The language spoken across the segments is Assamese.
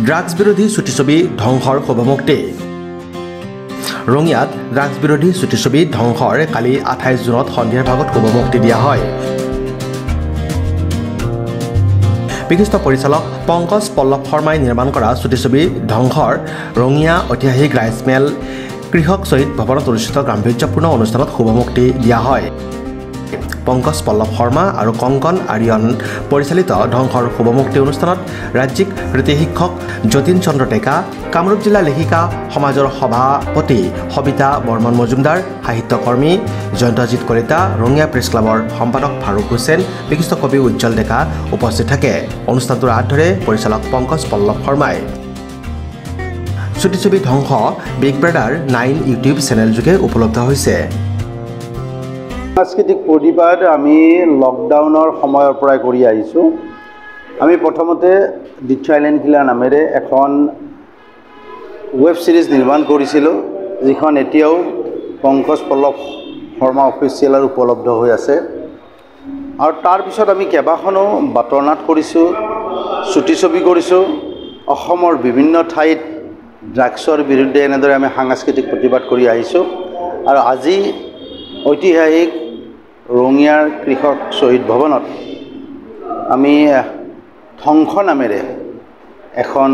ড্ৰাগছ বিৰোধী ছুটিছবি ধ্বংসৰ শুভমুক্তি ৰঙিয়াত ড্ৰাগছ বিৰোধী ছুটিছবি ধ্বংসৰ কালি 28 জুনত সন্ধিয়াৰ ভাগত শুভমুক্তি দিয়া হয়। বিশিষ্ট পৰিচালক পংকজ পল্লৱ শৰ্মাই নিৰ্মাণ কৰা ছুটিছবি ধ্বংসৰ ৰঙিয়া ঐতিহাসিক ৰাইচ মিল কৃষক শ্বহীদ ভৱনত অনুষ্ঠিত গাম্ভীৰ্যপূৰ্ণ অনুষ্ঠানত শুভমুক্তি দিয়া হয়। পংকজ পল্লৱ শৰ্মা আৰু কংকন আৰিয়ন পৰিচালিত ধ্বংসৰ শুভমুক্তি অনুষ্ঠানত ৰাজ্যিক ৰীতি শিক্ষক যতীন চন্দ্ৰ ডেকা, কামৰূপ জিলা লেখিকা সমাজৰ সভাপতি সবিতা বৰ্মন মজুমদাৰ, সাহিত্যকৰ্মী জয়ন্তজিৎ কলিতা, ৰঙিয়া প্ৰেছ ক্লাবৰ সম্পাদক ফাৰুক হুছেইন, বিশিষ্ট কবি উজ্জ্বল ডেকা উপস্থিত থাকে। অনুষ্ঠানটোৰ হাত ধৰে পৰিচালক পংকজ পল্লৱ শৰ্মাই। ছুটিছবি ধ্বংস বিগ ব্ৰাদাৰ 9 ইউটিউব চেনেলযোগে উপলব্ধ হৈছে। সাংস্কৃতিক প্ৰতিবাদ আমি লকডাউনৰ সময়ৰ পৰাই কৰি আহিছোঁ। আমি প্ৰথমতে দ্বিতীয় আইলেণ্ড কিলাৰ নামেৰে এখন ৱেব ছিৰিজ নিৰ্মাণ কৰিছিলোঁ, যিখন এতিয়াও পংকজ পল্লৱ শৰ্মা অফিচিয়েলত উপলব্ধ হৈ আছে। আৰু তাৰপিছত আমি কেইবাখনো বাতৰনাট কৰিছোঁ, ছুটিছবি কৰিছোঁ। অসমৰ বিভিন্ন ঠাইত ড্ৰাগছৰ বিৰুদ্ধে এনেদৰে আমি সাংস্কৃতিক প্ৰতিবাদ কৰি আহিছোঁ। আৰু আজি ঐতিহাসিক ৰঙিয়াৰ কৃষক শ্বহীদ ভৱনত আমি ধ্বংস নামেৰে এখন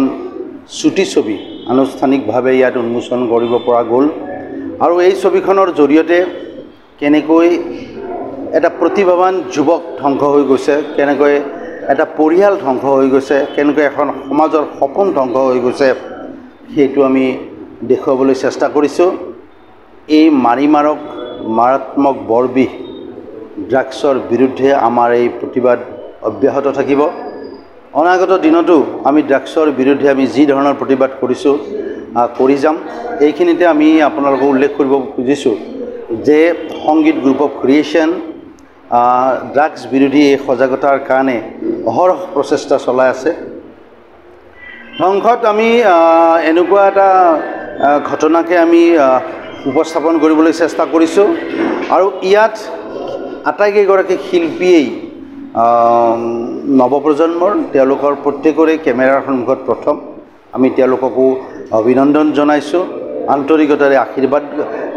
ছুটিছবি আনুষ্ঠানিকভাৱে ইয়াত উন্মোচন কৰিব পৰা গ'ল। আৰু এই ছবিখনৰ জৰিয়তে কেনেকৈ এটা প্ৰতিভাৱান যুৱক ধ্বংস হৈ গৈছে, কেনেকৈ এটা পৰিয়াল ধ্বংস হৈ গৈছে, কেনেকৈ এখন সমাজৰ সপোন ধ্বংস হৈ গৈছে, সেইটো আমি দেখুৱাবলৈ চেষ্টা কৰিছোঁ। এই মাৰাত্মক বৰবিষ ড্ৰাগছৰ বিৰুদ্ধে আমাৰ এই প্ৰতিবাদ অব্যাহত থাকিব। অনাগত দিনতো আমি ড্ৰাগছৰ বিৰুদ্ধে আমি যি ধৰণৰ প্ৰতিবাদ কৰিছোঁ কৰি যাম। এইখিনিতে আমি আপোনালোকক উল্লেখ কৰিব খুজিছোঁ যে সংগীত গ্ৰুপ অফ ক্ৰিয়েশ্যন ড্ৰাগছ বিৰোধী এই সজাগতাৰ কাৰণে অহৰহ প্ৰচেষ্টা চলাই আছে। ধ্বংসত আমি এনেকুৱা এটা ঘটনাকে আমি উপস্থাপন কৰিবলৈ চেষ্টা কৰিছোঁ। আৰু ইয়াত আটাইকেইগৰাকী শিল্পীয়েই নৱপ্ৰজন্মৰ, তেওঁলোকৰ প্ৰত্যেকৰে কেমেৰাৰ সন্মুখত প্ৰথম। আমি তেওঁলোককো অভিনন্দন জনাইছোঁ, আন্তৰিকতাৰে আশীৰ্বাদ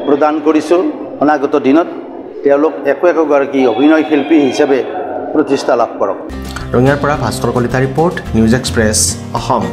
প্ৰদান কৰিছোঁ। অনাগত দিনত তেওঁলোক একোগৰাকী অভিনয় শিল্পী হিচাপে প্ৰতিষ্ঠা লাভ কৰক। ৰঙিয়াৰ পৰা Bhaskar Kalita report, news express, Assam.